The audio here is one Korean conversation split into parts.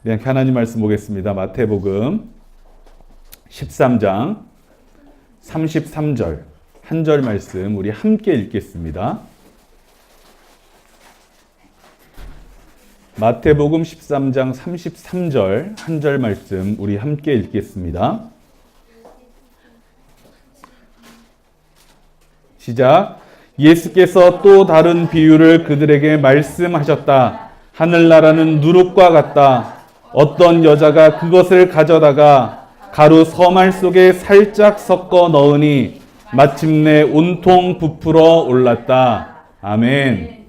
네, 하나님 말씀 보겠습니다. 마태복음 13장 33절 한 절 말씀 우리 함께 읽겠습니다. 마태복음 13장 33절 한 절 말씀 우리 함께 읽겠습니다. 시작. 예수께서 또 다른 비유를 그들에게 말씀하셨다. 하늘나라는 누룩과 같다. 어떤 여자가 그것을 가져다가 가루 서말 속에 살짝 섞어 넣으니 마침내 온통 부풀어 올랐다. 아멘.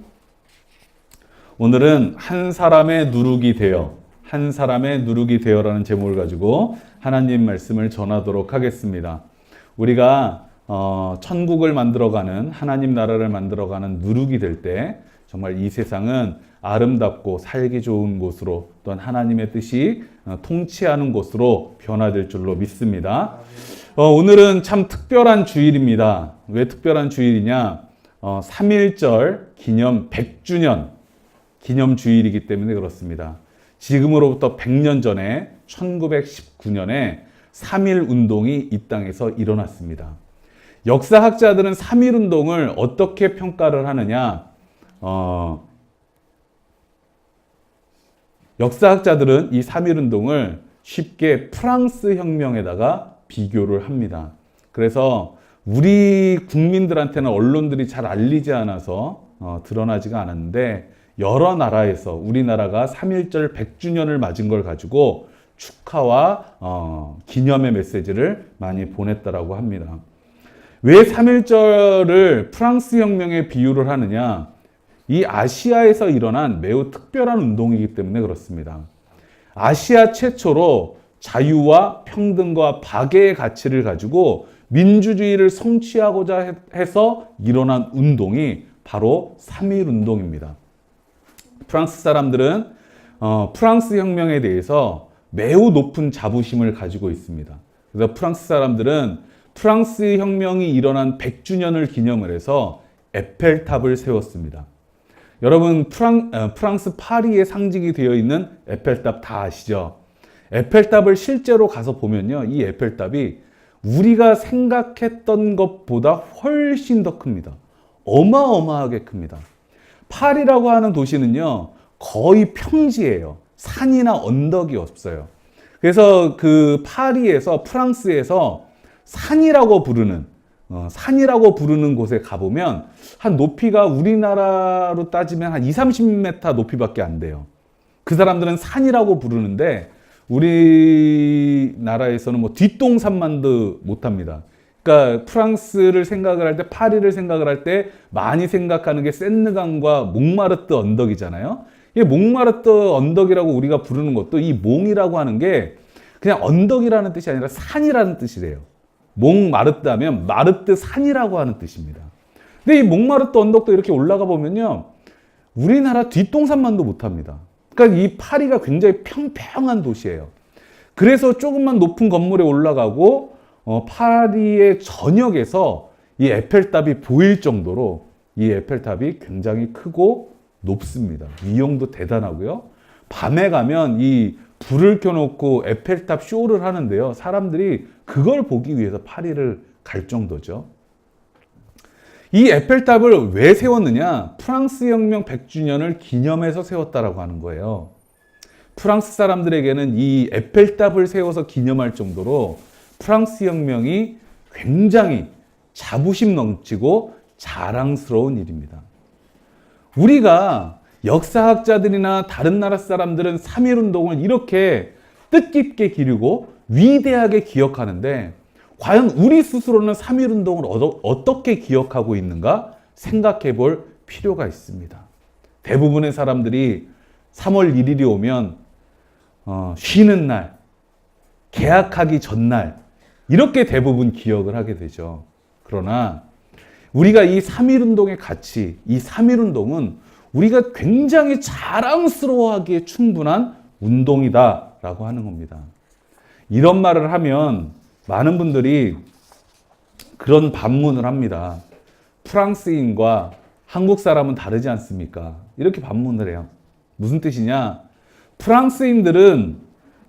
오늘은 한 사람의 누룩이 되어라는 제목을 가지고 하나님 말씀을 전하도록 하겠습니다. 우리가 천국을 만들어가는, 하나님 나라를 만들어가는 누룩이 될 때 정말 이 세상은 아름답고 살기 좋은 곳으로, 또한 하나님의 뜻이 통치하는 곳으로 변화될 줄로 믿습니다. 오늘은 참 특별한 주일입니다. 왜 특별한 주일이냐? 3.1절 기념 100주년 기념 주일이기 때문에 그렇습니다. 지금으로부터 100년 전에 1919년에 3.1 운동이 이 땅에서 일어났습니다. 역사학자들은 3.1 운동을 어떻게 평가를 하느냐? 역사학자들은 이 3.1 운동을 쉽게 프랑스 혁명에다가 비교를 합니다. 그래서 우리 국민들한테는 언론들이 잘 알리지 않아서 드러나지가 않았는데, 여러 나라에서 우리나라가 3.1절 100주년을 맞은 걸 가지고 축하와 기념의 메시지를 많이 보냈다라고 합니다. 왜 3.1절을 프랑스 혁명에 비유를 하느냐? 이 아시아에서 일어난 매우 특별한 운동이기 때문에 그렇습니다. 아시아 최초로 자유와 평등과 박애의 가치를 가지고 민주주의를 성취하고자 해서 일어난 운동이 바로 3.1 운동입니다. 프랑스 사람들은 프랑스 혁명에 대해서 매우 높은 자부심을 가지고 있습니다. 그래서 프랑스 사람들은 프랑스 혁명이 일어난 100주년을 기념을 해서 에펠탑을 세웠습니다. 여러분, 프랑스 파리에 상징이 되어 있는 에펠탑 다 아시죠? 에펠탑을 실제로 가서 보면요, 이 에펠탑이 우리가 생각했던 것보다 훨씬 더 큽니다. 어마어마하게 큽니다. 파리라고 하는 도시는요, 거의 평지예요. 산이나 언덕이 없어요. 그래서 그 파리에서, 프랑스에서 산이라고 부르는 곳에 가보면 한 높이가 우리나라로 따지면 한 20-30m 높이밖에 안 돼요. 그 사람들은 산이라고 부르는데 우리나라에서는 뭐 뒷동산만도 못합니다. 그러니까 프랑스를 생각을 할 때, 파리를 생각을 할 때 많이 생각하는 게 세느강과 몽마르트 언덕이잖아요. 이 몽마르트 언덕이라고 우리가 부르는 것도, 이 몽이라고 하는 게 그냥 언덕이라는 뜻이 아니라 산이라는 뜻이래요. 몽마르트 하면 마르트 산이라고 하는 뜻입니다. 근데 이 몽마르트 언덕도 이렇게 올라가 보면요, 우리나라 뒷동산만도 못합니다. 그러니까 이 파리가 굉장히 평평한 도시예요. 그래서 조금만 높은 건물에 올라가고 파리의 전역에서 이 에펠탑이 보일 정도로 이 에펠탑이 굉장히 크고 높습니다. 위용도 대단하고요. 밤에 가면 이 불을 켜놓고 에펠탑 쇼를 하는데요, 사람들이 그걸 보기 위해서 파리를 갈 정도죠. 이 에펠탑을 왜 세웠느냐? 프랑스 혁명 100주년을 기념해서 세웠다라고 하는 거예요. 프랑스 사람들에게는 이 에펠탑을 세워서 기념할 정도로 프랑스 혁명이 굉장히 자부심 넘치고 자랑스러운 일입니다. 우리가 역사학자들이나 다른 나라 사람들은 3.1 운동을 이렇게 뜻깊게 기리고 위대하게 기억하는데, 과연 우리 스스로는 3.1 운동을 어떻게 기억하고 있는가 생각해 볼 필요가 있습니다. 대부분의 사람들이 3월 1일이 오면 쉬는 날, 개학하기 전날, 이렇게 대부분 기억을 하게 되죠. 그러나 우리가 이 3.1 운동의 가치, 이 3.1 운동은 우리가 굉장히 자랑스러워하기에 충분한 운동이다라고 하는 겁니다. 이런 말을 하면 많은 분들이 그런 반문을 합니다. 프랑스인과 한국 사람은 다르지 않습니까? 이렇게 반문을 해요. 무슨 뜻이냐? 프랑스인들은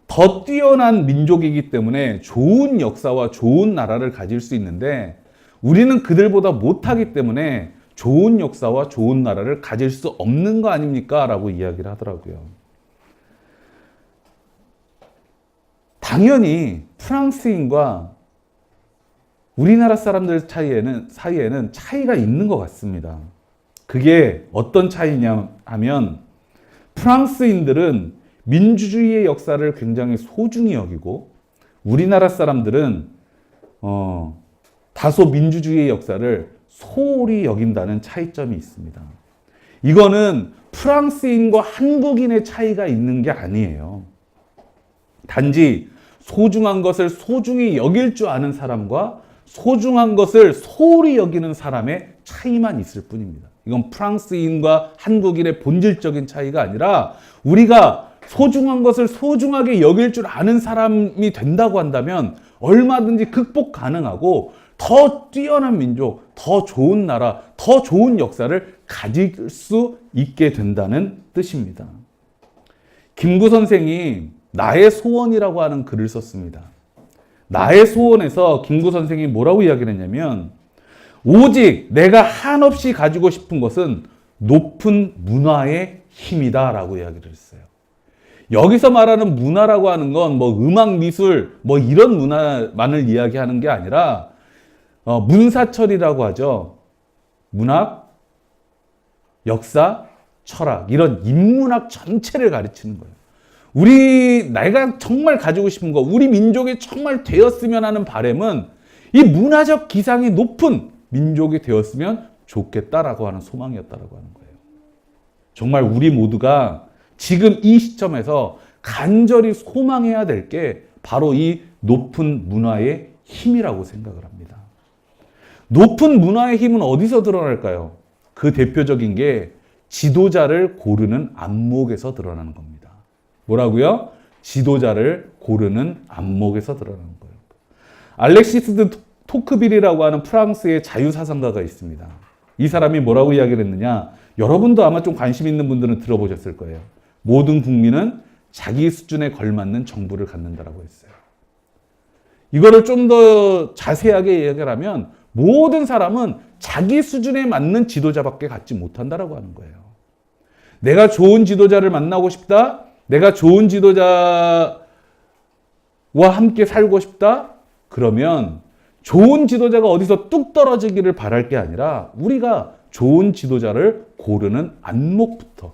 더 뛰어난 민족이기 때문에 좋은 역사와 좋은 나라를 가질 수 있는데 우리는 그들보다 못하기 때문에 좋은 역사와 좋은 나라를 가질 수 없는 거 아닙니까? 라고 이야기를 하더라고요. 당연히 프랑스인과 우리나라 사람들 사이에는 차이가 있는 것 같습니다. 그게 어떤 차이냐 하면 프랑스인들은 민주주의의 역사를 굉장히 소중히 여기고 우리나라 사람들은 다소 민주주의의 역사를 소홀히 여긴다는 차이점이 있습니다. 이거는 프랑스인과 한국인의 차이가 있는 게 아니에요. 단지 소중한 것을 소중히 여길 줄 아는 사람과 소중한 것을 소홀히 여기는 사람의 차이만 있을 뿐입니다. 이건 프랑스인과 한국인의 본질적인 차이가 아니라 우리가 소중한 것을 소중하게 여길 줄 아는 사람이 된다고 한다면 얼마든지 극복 가능하고 더 뛰어난 민족, 더 좋은 나라, 더 좋은 역사를 가질 수 있게 된다는 뜻입니다. 김구 선생이 나의 소원이라고 하는 글을 썼습니다. 나의 소원에서 김구 선생이 뭐라고 이야기를 했냐면 오직 내가 한없이 가지고 싶은 것은 높은 문화의 힘이다 라고 이야기를 했어요. 여기서 말하는 문화라고 하는 건 뭐 음악, 미술 뭐 이런 문화만을 이야기하는 게 아니라 문사철이라고 하죠. 문학, 역사, 철학 이런 인문학 전체를 가르치는 거예요. 내가 정말 가지고 싶은 거, 우리 민족이 정말 되었으면 하는 바람은 이 문화적 기상이 높은 민족이 되었으면 좋겠다라고 하는 소망이었다라고 하는 거예요. 정말 우리 모두가 지금 이 시점에서 간절히 소망해야 될 게 바로 이 높은 문화의 힘이라고 생각을 합니다. 높은 문화의 힘은 어디서 드러날까요? 그 대표적인 게 지도자를 고르는 안목에서 드러나는 겁니다. 뭐라고요? 지도자를 고르는 안목에서 드러나는 거예요. 알렉시스 드 토크빌이라고 하는 프랑스의 자유사상가가 있습니다. 이 사람이 뭐라고 이야기를 했느냐? 여러분도 아마 좀 관심 있는 분들은 들어보셨을 거예요. 모든 국민은 자기 수준에 걸맞는 정부를 갖는다라고 했어요. 이거를 좀 더 자세하게 이야기를 하면 모든 사람은 자기 수준에 맞는 지도자밖에 갖지 못한다라고 하는 거예요. 내가 좋은 지도자를 만나고 싶다? 내가 좋은 지도자와 함께 살고 싶다? 그러면 좋은 지도자가 어디서 뚝 떨어지기를 바랄 게 아니라 우리가 좋은 지도자를 고르는 안목부터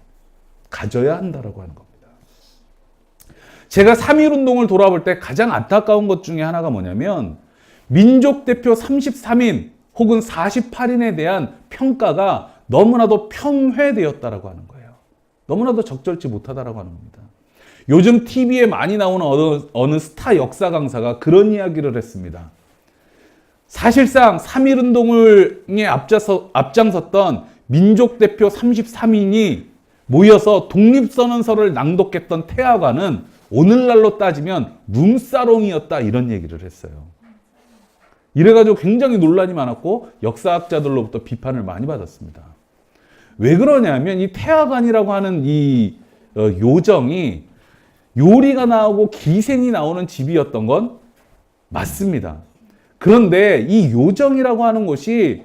가져야 한다라고 하는 겁니다. 제가 3.1운동을 돌아볼 때 가장 안타까운 것 중에 하나가 뭐냐면 민족대표 33인 혹은 48인에 대한 평가가 너무나도 편회되었다라고 하는 거예요. 너무나도 적절치 못하다라고 하는 겁니다. 요즘 TV에 많이 나오는 어느 스타 역사 강사가 그런 이야기를 했습니다. 사실상 3.1운동에 앞장섰던 민족대표 33인이 모여서 독립선언서를 낭독했던 태화관은 오늘날로 따지면 룸사롱이었다 이런 얘기를 했어요. 이래가지고 굉장히 논란이 많았고 역사학자들로부터 비판을 많이 받았습니다. 왜 그러냐면 이 태화관이라고 하는 이 요정이 요리가 나오고 기생이 나오는 집이었던 건 맞습니다. 그런데 이 요정이라고 하는 곳이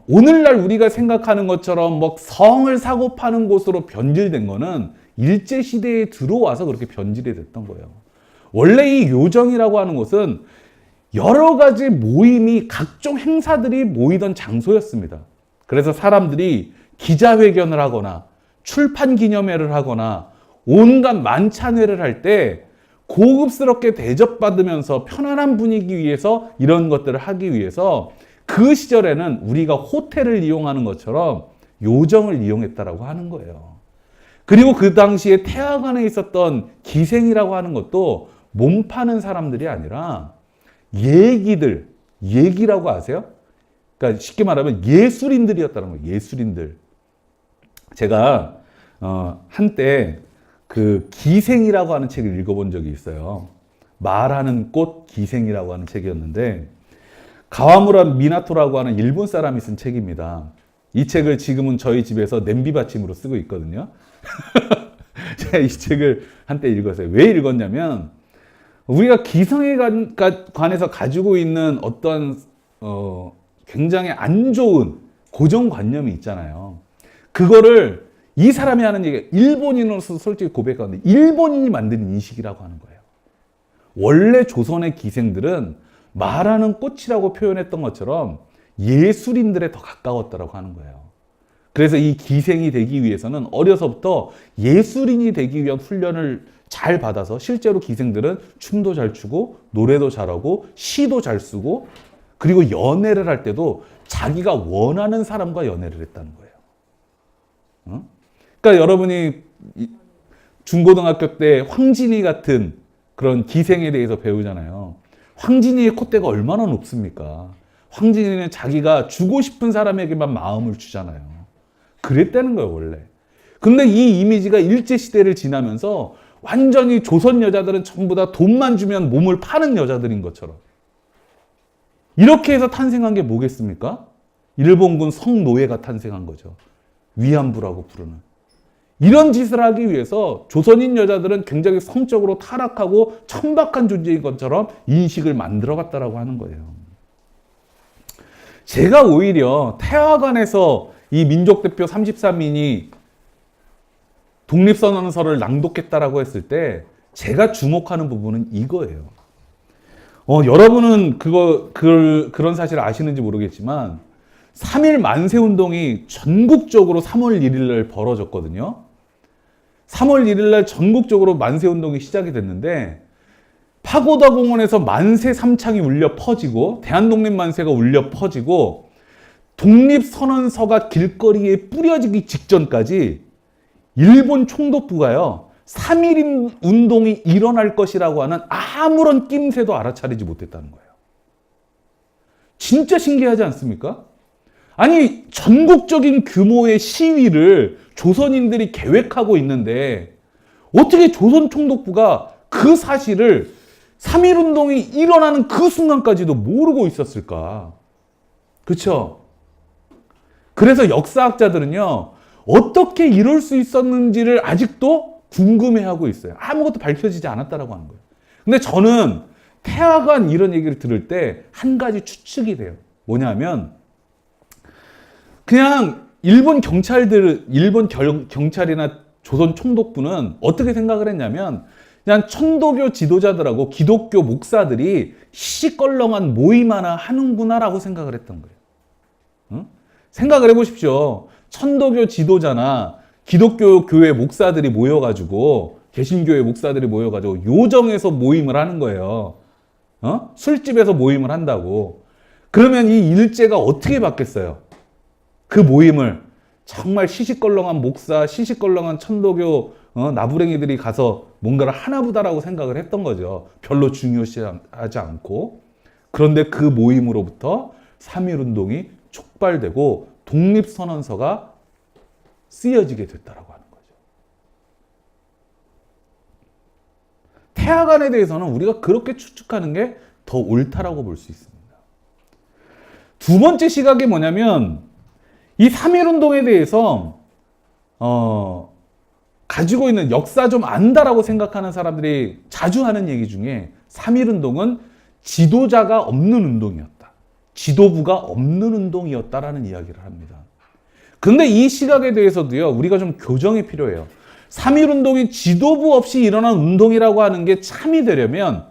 오늘날 우리가 생각하는 것처럼 뭐 성을 사고 파는 곳으로 변질된 거는 일제시대에 들어와서 그렇게 변질이 됐던 거예요. 원래 이 요정이라고 하는 곳은 여러 가지 모임이 각종 행사들이 모이던 장소였습니다. 그래서 사람들이 기자회견을 하거나 출판 기념회를 하거나 온갖 만찬회를 할 때 고급스럽게 대접받으면서 편안한 분위기 위해서 이런 것들을 하기 위해서 그 시절에는 우리가 호텔을 이용하는 것처럼 요정을 이용했다라고 하는 거예요. 그리고 그 당시에 태화관에 있었던 기생이라고 하는 것도 몸 파는 사람들이 아니라 얘기라고 아세요? 그러니까 쉽게 말하면 예술인들이었다는 거예요. 예술인들. 제가 한때 그 기생이라고 하는 책을 읽어본 적이 있어요. 말하는 꽃 기생이라고 하는 책이었는데 가와무라 미나토라고 하는 일본 사람이 쓴 책입니다. 이 책을 지금은 저희 집에서 냄비 받침으로 쓰고 있거든요. 제가 이 책을 한때 읽었어요. 왜 읽었냐면 우리가 기성에 관해서 가지고 있는 어떤 굉장히 안 좋은 고정관념이 있잖아요. 그거를 이 사람이 하는 얘기가 일본인으로서 솔직히 고백하는데 일본인이 만든 인식이라고 하는 거예요. 원래 조선의 기생들은 말하는 꽃이라고 표현했던 것처럼 예술인들에 더 가까웠다고 하는 거예요. 그래서 이 기생이 되기 위해서는 어려서부터 예술인이 되기 위한 훈련을 잘 받아서 실제로 기생들은 춤도 잘 추고 노래도 잘하고 시도 잘 쓰고 그리고 연애를 할 때도 자기가 원하는 사람과 연애를 했다는 거예요. 그러니까 여러분이 중고등학교 때 황진이 같은 그런 기생에 대해서 배우잖아요. 황진이의 콧대가 얼마나 높습니까? 황진이는 자기가 주고 싶은 사람에게만 마음을 주잖아요. 그랬다는 거예요, 원래. 근데 이 이미지가 일제시대를 지나면서 완전히 조선 여자들은 전부 다 돈만 주면 몸을 파는 여자들인 것처럼. 이렇게 해서 탄생한 게 뭐겠습니까? 일본군 성노예가 탄생한 거죠. 위안부라고 부르는. 이런 짓을 하기 위해서 조선인 여자들은 굉장히 성적으로 타락하고 천박한 존재인 것처럼 인식을 만들어갔다라고 하는 거예요. 제가 오히려 태화관에서 이 민족대표 33인이 독립선언서를 낭독했다라고 했을 때 제가 주목하는 부분은 이거예요. 여러분은 그런 사실을 아시는지 모르겠지만 3.1 만세운동이 전국적으로 3월 1일 날 벌어졌거든요. 3월 1일 날 전국적으로 만세운동이 시작이 됐는데 파고다 공원에서 만세 삼창이 울려 퍼지고 대한독립만세가 울려 퍼지고 독립선언서가 길거리에 뿌려지기 직전까지 일본 총독부가요 3.1 운동이 일어날 것이라고 하는 아무런 낌새도 알아차리지 못했다는 거예요. 진짜 신기하지 않습니까? 아니 전국적인 규모의 시위를 조선인들이 계획하고 있는데 어떻게 조선 총독부가 그 사실을 3.1 운동이 일어나는 그 순간까지도 모르고 있었을까? 그렇죠? 그래서 역사학자들은요 어떻게 이럴 수 있었는지를 아직도 궁금해하고 있어요. 아무것도 밝혀지지 않았다라고 하는 거예요. 근데 저는 태화관 이런 얘기를 들을 때 한 가지 추측이 돼요. 뭐냐면 그냥 일본 경찰이나 조선 총독부는 어떻게 생각을 했냐면 그냥 천도교 지도자들하고 기독교 목사들이 시시껄렁한 모임 하나 하는구나라고 생각을 했던 거예요. 응? 생각을 해보십시오. 천도교 지도자나 기독교 교회 목사들이 모여가지고 개신교회 목사들이 모여가지고 요정에서 모임을 하는 거예요. 술집에서 모임을 한다고. 그러면 이 일제가 어떻게 받겠어요? 그 모임을 정말 시시껄렁한 목사, 시시껄렁한 천도교 나부랭이들이 가서 뭔가를 하나보다라고 생각을 했던 거죠. 별로 중요시하지 않고. 그런데 그 모임으로부터 3.1 운동이 촉발되고 독립선언서가 쓰여지게 됐다라고 하는 거죠. 태화관에 대해서는 우리가 그렇게 추측하는 게 더 옳다라고 볼 수 있습니다. 두 번째 시각이 뭐냐면 이 3.1 운동에 대해서 가지고 있는 역사 좀 안다라고 생각하는 사람들이 자주 하는 얘기 중에 3.1 운동은 지도자가 없는 운동이었다. 지도부가 없는 운동이었다라는 이야기를 합니다. 근데 이 시각에 대해서도요, 우리가 좀 교정이 필요해요. 3.1 운동이 지도부 없이 일어난 운동이라고 하는 게 참이 되려면,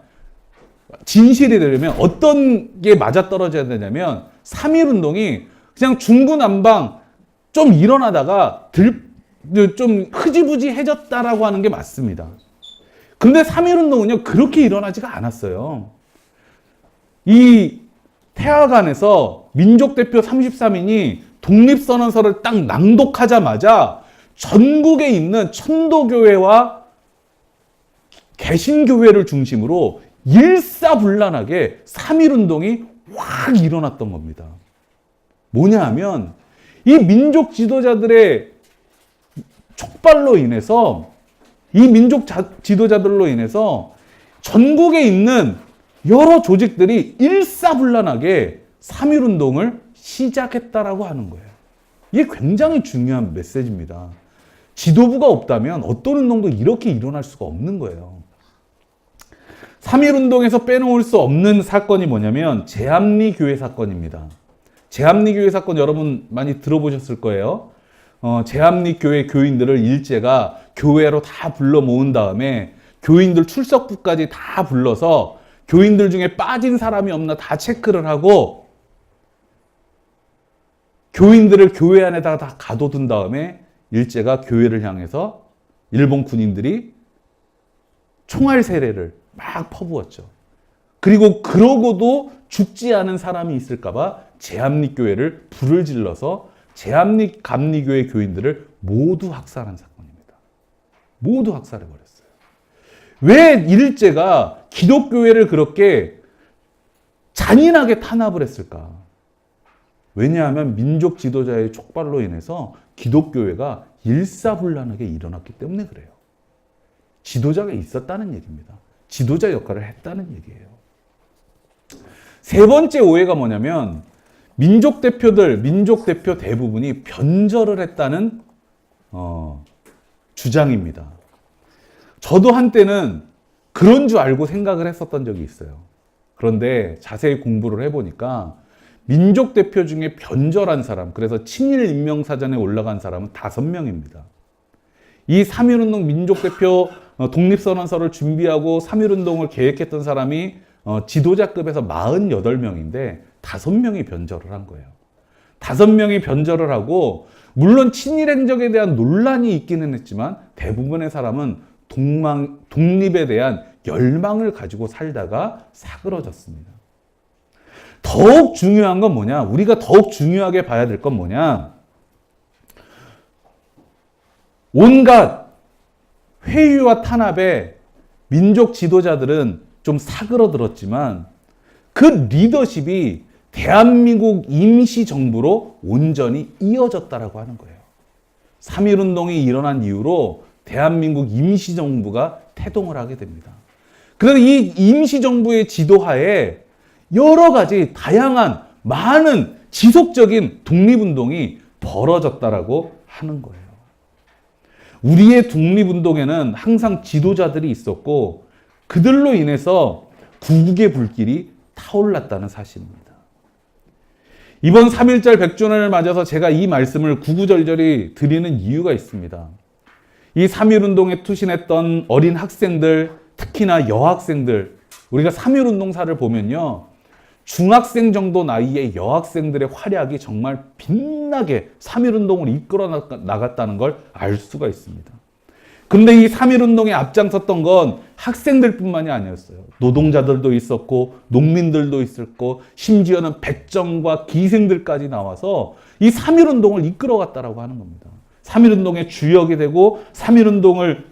진실이 되려면 어떤 게 맞아떨어져야 되냐면 3.1 운동이 그냥 중구난방 좀 일어나다가 좀 흐지부지해졌다라고 하는 게 맞습니다. 근데 3.1 운동은요, 그렇게 일어나지가 않았어요. 이 태화관에서 민족대표 33인이 독립선언서를 딱 낭독하자마자 전국에 있는 천도교회와 개신교회를 중심으로 일사불란하게 3.1 운동이 확 일어났던 겁니다. 뭐냐 하면 이 민족 지도자들의 촉발로 인해서 이 민족 지도자들로 인해서 전국에 있는 여러 조직들이 일사불란하게 3.1 운동을 시작했다라고 하는 거예요. 이게 굉장히 중요한 메시지입니다. 지도부가 없다면 어떤 운동도 이렇게 일어날 수가 없는 거예요. 3.1운동에서 빼놓을 수 없는 사건이 뭐냐면 제합리 교회 사건입니다. 제합리 교회 사건 여러분 많이 들어보셨을 거예요. 제합리 교회 교인들을 일제가 교회로 다 불러 모은 다음에 교인들 출석부까지 다 불러서 교인들 중에 빠진 사람이 없나 다 체크를 하고 교인들을 교회 안에다가 다 가둬둔 다음에 일제가 교회를 향해서 일본 군인들이 총알 세례를 막 퍼부었죠. 그리고 그러고도 죽지 않은 사람이 있을까봐 제합리 교회를 불을 질러서 제합리 감리교회 교인들을 모두 학살한 사건입니다. 모두 학살해버렸어요. 왜 일제가 기독교회를 그렇게 잔인하게 탄압을 했을까? 왜냐하면 민족 지도자의 촉발로 인해서 기독교회가 일사불란하게 일어났기 때문에 그래요. 지도자가 있었다는 얘기입니다. 지도자 역할을 했다는 얘기예요. 세 번째 오해가 뭐냐면 민족 대표 대부분이 변절을 했다는 주장입니다. 저도 한때는 그런 줄 알고 생각을 했었던 적이 있어요. 그런데 자세히 공부를 해보니까 민족 대표 중에 변절한 사람, 그래서 친일 인명사전에 올라간 사람은 5명입니다. 이 3.1운동 민족 대표 독립선언서를 준비하고 3.1운동을 계획했던 사람이 지도자급에서 48명인데 5명이 변절을 한 거예요. 5명이 변절을 하고 물론 친일 행적에 대한 논란이 있기는 했지만 대부분의 사람은 독립에 대한 열망을 가지고 살다가 사그러졌습니다. 더욱 중요한 건 뭐냐? 우리가 더욱 중요하게 봐야 될 건 뭐냐? 온갖 회유와 탄압에 민족 지도자들은 좀 사그러들었지만 그 리더십이 대한민국 임시정부로 온전히 이어졌다라고 하는 거예요. 3.1운동이 일어난 이후로 대한민국 임시정부가 태동을 하게 됩니다. 그래서 이 임시정부의 지도하에 여러 가지 다양한 많은 지속적인 독립운동이 벌어졌다라고 하는 거예요. 우리의 독립운동에는 항상 지도자들이 있었고 그들로 인해서 구국의 불길이 타올랐다는 사실입니다. 이번 3.1절 100주년을 맞아서 제가 이 말씀을 구구절절히 드리는 이유가 있습니다. 이 3.1운동에 투신했던 어린 학생들, 특히나 여학생들, 우리가 3.1운동사를 보면요. 중학생 정도 나이의 여학생들의 활약이 정말 빛나게 3.1운동을 이끌어 나갔다는 걸 알 수가 있습니다. 근데 이 3.1운동에 앞장섰던 건 학생들뿐만이 아니었어요. 노동자들도 있었고 농민들도 있었고 심지어는 백정과 기생들까지 나와서 이 3.1운동을 이끌어갔다라고 하는 겁니다. 3.1운동의 주역이 되고 3.1운동을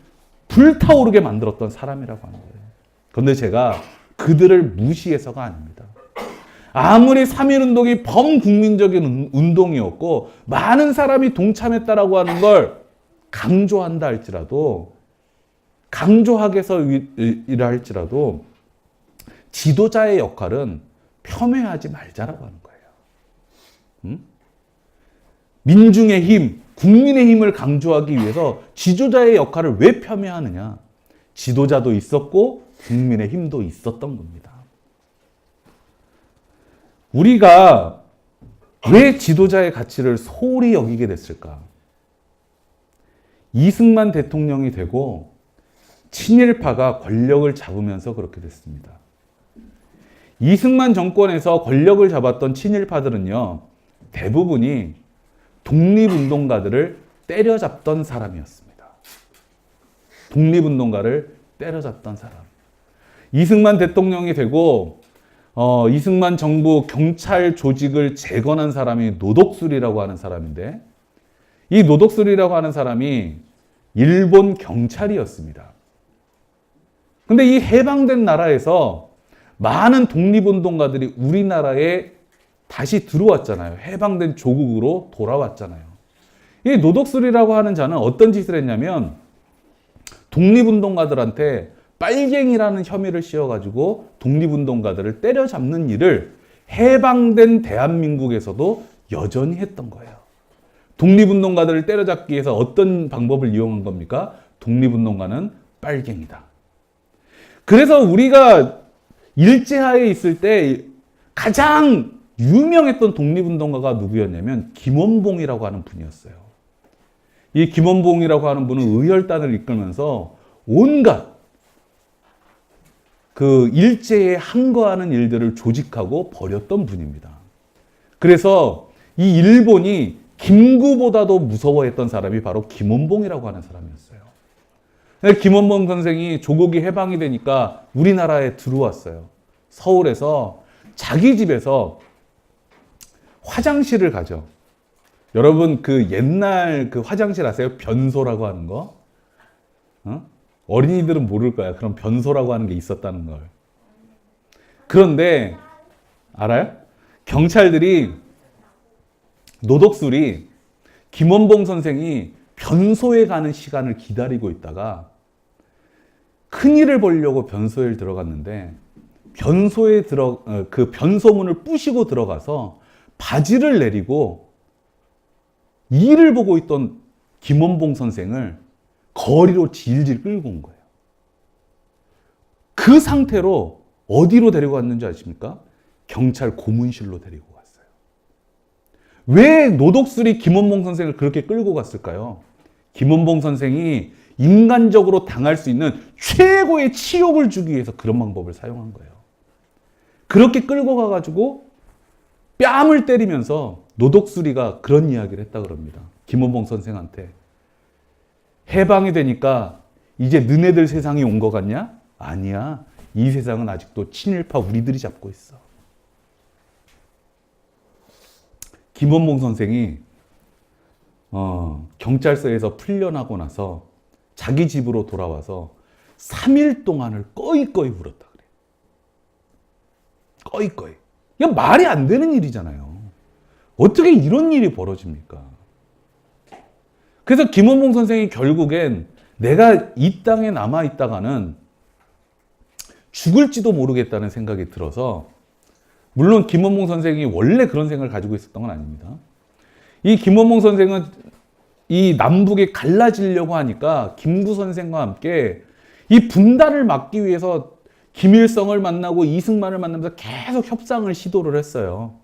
불타오르게 만들었던 사람이라고 하는 거예요. 그런데 제가 그들을 무시해서가 아닙니다. 아무리 3.1운동이 범국민적인 운동이었고 많은 사람이 동참했다라고 하는 걸 강조한다 할지라도 강조하게서 이라 할지라도 지도자의 역할은 폄훼하지 말자라고 하는 거예요. 민중의 힘, 국민의 힘을 강조하기 위해서 지도자의 역할을 왜 폄훼하느냐? 지도자도 있었고 국민의 힘도 있었던 겁니다. 우리가 왜 지도자의 가치를 소홀히 여기게 됐을까? 이승만 대통령이 되고 친일파가 권력을 잡으면서 그렇게 됐습니다. 이승만 정권에서 권력을 잡았던 친일파들은요, 대부분이 독립운동가들을 때려잡던 사람이었습니다. 독립운동가를 때려잡던 사람. 이승만 대통령이 되고 이승만 정부 경찰 조직을 재건한 사람이 노덕술이라고 하는 사람인데 이 노덕술이라고 하는 사람이 일본 경찰이었습니다. 근데 이 해방된 나라에서 많은 독립운동가들이 우리나라에 다시 들어왔잖아요. 해방된 조국으로 돌아왔잖아요. 이 노덕술이라고 하는 자는 어떤 짓을 했냐면 독립운동가들한테 빨갱이라는 혐의를 씌워가지고 독립운동가들을 때려잡는 일을 해방된 대한민국에서도 여전히 했던 거예요. 독립운동가들을 때려잡기 위해서 어떤 방법을 이용한 겁니까? 독립운동가는 빨갱이다. 그래서 우리가 일제하에 있을 때 가장 유명했던 독립운동가가 누구였냐면 김원봉이라고 하는 분이었어요. 이 김원봉이라고 하는 분은 의열단을 이끌면서 온갖 그 일제에 항거하는 일들을 조직하고 벌였던 분입니다. 그래서 이 일본이 김구보다도 무서워했던 사람이 바로 김원봉이라고 하는 사람이었어요. 김원봉 선생이 조국이 해방이 되니까 우리나라에 들어왔어요. 서울에서 자기 집에서 화장실을 가죠. 여러분 그 옛날 그 화장실 아세요? 변소라고 하는 거? 어린이들은 모를 거야. 그런 변소라고 하는 게 있었다는 걸. 그런데 알아요? 경찰들이 노독술이 김원봉 선생이 변소에 가는 시간을 기다리고 있다가 큰일을 보려고 변소에 들어갔는데 그 변소문을 부시고 들어가서 바지를 내리고 일을 보고 있던 김원봉 선생을 거리로 질질 끌고 온 거예요. 그 상태로 어디로 데리고 갔는지 아십니까? 경찰 고문실로 데리고 갔어요. 왜 노독술이 김원봉 선생을 그렇게 끌고 갔을까요? 김원봉 선생이 인간적으로 당할 수 있는 최고의 치욕을 주기 위해서 그런 방법을 사용한 거예요. 그렇게 끌고 가가지고 뺨을 때리면서 노독술이가 그런 이야기를 했다 그럽니다. 김원봉 선생한테. 해방이 되니까 이제 너네들 세상이 온 것 같냐? 아니야. 이 세상은 아직도 친일파 우리들이 잡고 있어. 김원봉 선생이 경찰서에서 풀려나고 나서 자기 집으로 돌아와서 3일 동안을 꺼이꺼이 울었다 그래. 꺼이꺼이. 이거 말이 안 되는 일이잖아요. 어떻게 이런 일이 벌어집니까? 그래서 김원봉 선생이 결국엔 내가 이 땅에 남아있다가는 죽을지도 모르겠다는 생각이 들어서, 물론 김원봉 선생이 원래 그런 생각을 가지고 있었던 건 아닙니다. 이 김원봉 선생은 이 남북이 갈라지려고 하니까 김구 선생과 함께 이 분단을 막기 위해서 김일성을 만나고 이승만을 만나면서 계속 협상을 시도를 했어요.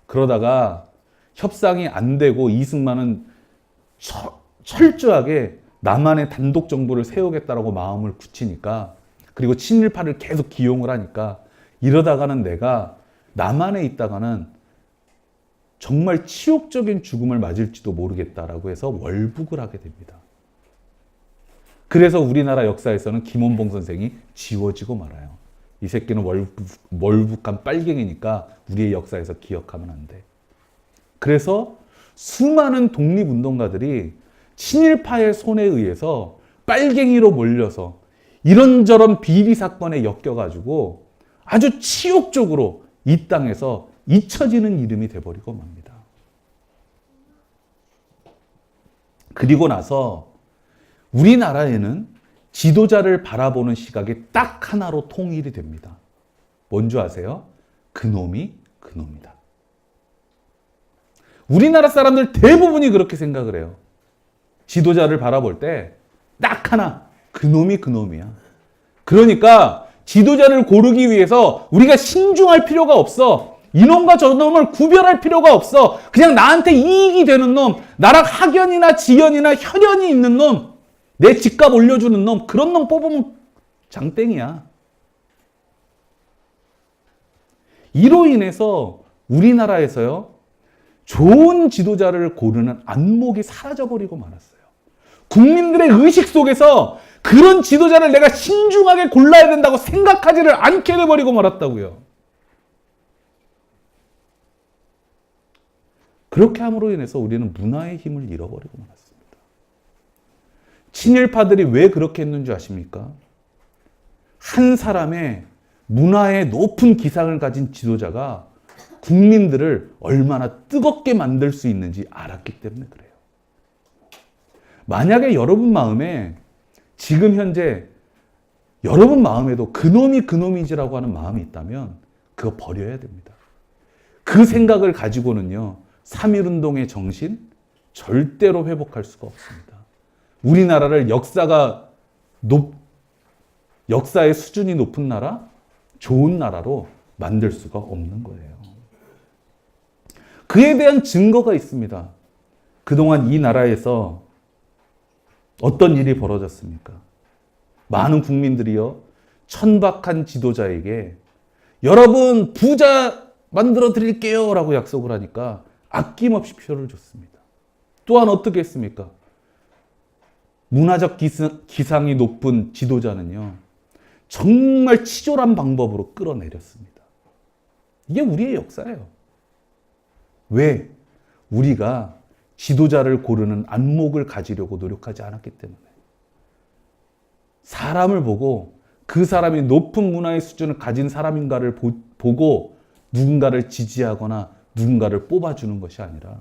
그러다가 협상이 안 되고 이승만은 철저하게 남한의 단독 정부를 세우겠다라고 마음을 굳히니까, 그리고 친일파를 계속 기용을 하니까, 이러다가는 내가 남한에 있다가는 정말 치욕적인 죽음을 맞을지도 모르겠다라고 해서 월북을 하게 됩니다. 그래서 우리나라 역사에서는 김원봉 선생이 지워지고 말아요. 이 새끼는 월북한 빨갱이니까 우리의 역사에서 기억하면 안 돼. 그래서 수많은 독립운동가들이 친일파의 손에 의해서 빨갱이로 몰려서 이런저런 비리 사건에 엮여가지고 아주 치욕적으로 이 땅에서 잊혀지는 이름이 돼버리고 맙니다. 그리고 나서 우리나라에는 지도자를 바라보는 시각이 딱 하나로 통일이 됩니다. 뭔지 아세요? 그놈이 그놈이다. 우리나라 사람들 대부분이 그렇게 생각을 해요. 지도자를 바라볼 때 딱 하나, 그놈이 그놈이야. 그러니까 지도자를 고르기 위해서 우리가 신중할 필요가 없어. 이놈과 저놈을 구별할 필요가 없어. 그냥 나한테 이익이 되는 놈, 나랑 학연이나 지연이나 혈연이 있는 놈, 내 집값 올려주는 놈, 그런 놈 뽑으면 장땡이야. 이로 인해서 우리나라에서요, 좋은 지도자를 고르는 안목이 사라져버리고 말았어요. 국민들의 의식 속에서 그런 지도자를 내가 신중하게 골라야 된다고 생각하지를 않게 돼버리고 말았다고요. 그렇게 함으로 인해서 우리는 문화의 힘을 잃어버리고 말았습니다. 친일파들이 왜 그렇게 했는지 아십니까? 한 사람의 문화의 높은 기상을 가진 지도자가 국민들을 얼마나 뜨겁게 만들 수 있는지 알았기 때문에 그래요. 만약에 여러분 마음에 지금 현재 여러분 마음에도 그놈이 그놈이지라고 하는 마음이 있다면 그거 버려야 됩니다. 그 생각을 가지고는요, 3.1운동의 정신, 절대로 회복할 수가 없습니다. 우리나라를 역사의 수준이 높은 나라, 좋은 나라로 만들 수가 없는 거예요. 그에 대한 증거가 있습니다. 그동안 이 나라에서 어떤 일이 벌어졌습니까? 많은 국민들이요, 천박한 지도자에게 여러분 부자 만들어 드릴게요 라고 약속을 하니까 아낌없이 표를 줬습니다. 또한 어떻게 했습니까? 문화적 기상이 높은 지도자는요, 정말 치졸한 방법으로 끌어내렸습니다. 이게 우리의 역사예요. 왜? 우리가 지도자를 고르는 안목을 가지려고 노력하지 않았기 때문에. 사람을 보고 그 사람이 높은 문화의 수준을 가진 사람인가를 보고 누군가를 지지하거나 누군가를 뽑아주는 것이 아니라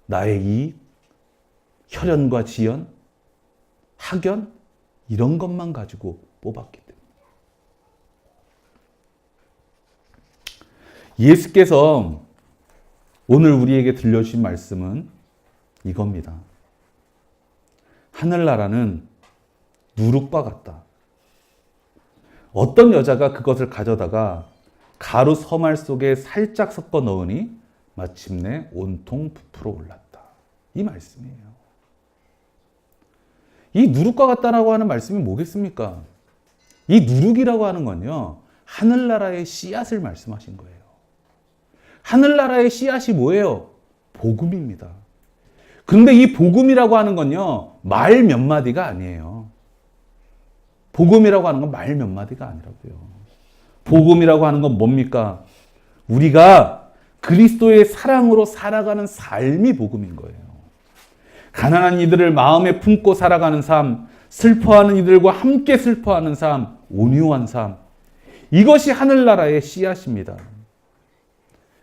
나의 이익, 혈연과 지연, 학연 이런 것만 가지고 뽑았기 때문에. 예수께서 오늘 우리에게 들려주신 말씀은 이겁니다. 하늘나라는 누룩과 같다. 어떤 여자가 그것을 가져다가 가루 서말 속에 살짝 섞어 넣으니 마침내 온통 부풀어 올랐다. 이 말씀이에요. 이 누룩과 같다라고 하는 말씀이 뭐겠습니까? 이 누룩이라고 하는 건요, 하늘나라의 씨앗을 말씀하신 거예요. 하늘나라의 씨앗이 뭐예요? 복음입니다. 그런데 이 복음이라고 하는 건요, 말 몇 마디가 아니에요. 복음이라고 하는 건 말 몇 마디가 아니라고요. 복음이라고 하는 건 뭡니까? 우리가 그리스도의 사랑으로 살아가는 삶이 복음인 거예요. 가난한 이들을 마음에 품고 살아가는 삶, 슬퍼하는 이들과 함께 슬퍼하는 삶, 온유한 삶. 이것이 하늘나라의 씨앗입니다.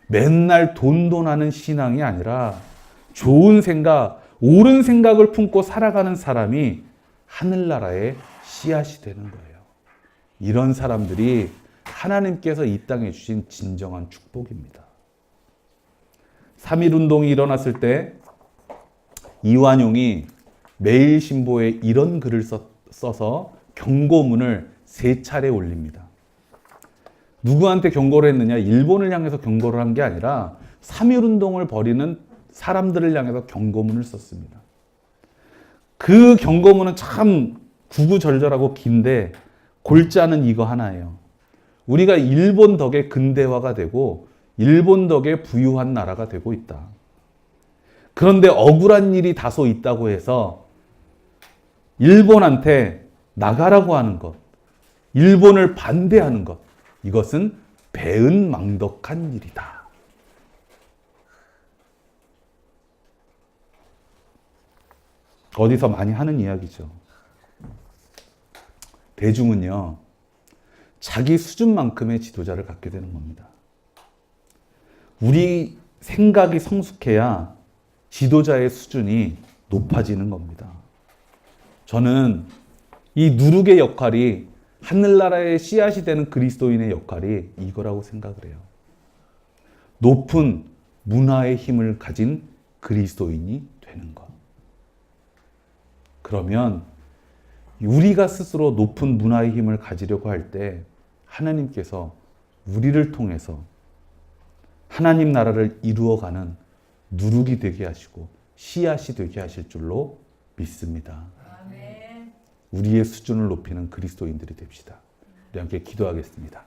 맨날 돈하는 신앙이 아니라 좋은 생각, 옳은 생각을 품고 살아가는 사람이 하늘나라의 씨앗이 되는 거예요. 이런 사람들이 하나님께서 이 땅에 주신 진정한 축복입니다. 3.1운동이 일어났을 때 이완용이 매일신보에 이런 글을 써서 경고문을 3차례 올립니다. 누구한테 경고를 했느냐? 일본을 향해서 경고를 한 게 아니라 3.1운동을 벌이는 사람들을 향해서 경고문을 썼습니다. 그 경고문은 참 구구절절하고 긴데 골자는 이거 하나예요. 우리가 일본 덕에 근대화가 되고 일본 덕에 부유한 나라가 되고 있다. 그런데 억울한 일이 다소 있다고 해서 일본한테 나가라고 하는 것, 일본을 반대하는 것, 이것은 배은망덕한 일이다. 어디서 많이 하는 이야기죠. 대중은요, 자기 수준만큼의 지도자를 갖게 되는 겁니다. 우리 생각이 성숙해야 지도자의 수준이 높아지는 겁니다. 저는 이 누룩의 역할이, 하늘나라의 씨앗이 되는 그리스도인의 역할이 이거라고 생각을 해요. 높은 문화의 힘을 가진 그리스도인이 되는 것. 그러면 우리가 스스로 높은 문화의 힘을 가지려고 할 때 하나님께서 우리를 통해서 하나님 나라를 이루어가는 누룩이 되게 하시고 씨앗이 되게 하실 줄로 믿습니다. 아멘. 우리의 수준을 높이는 그리스도인들이 됩시다. 우리 함께 기도하겠습니다.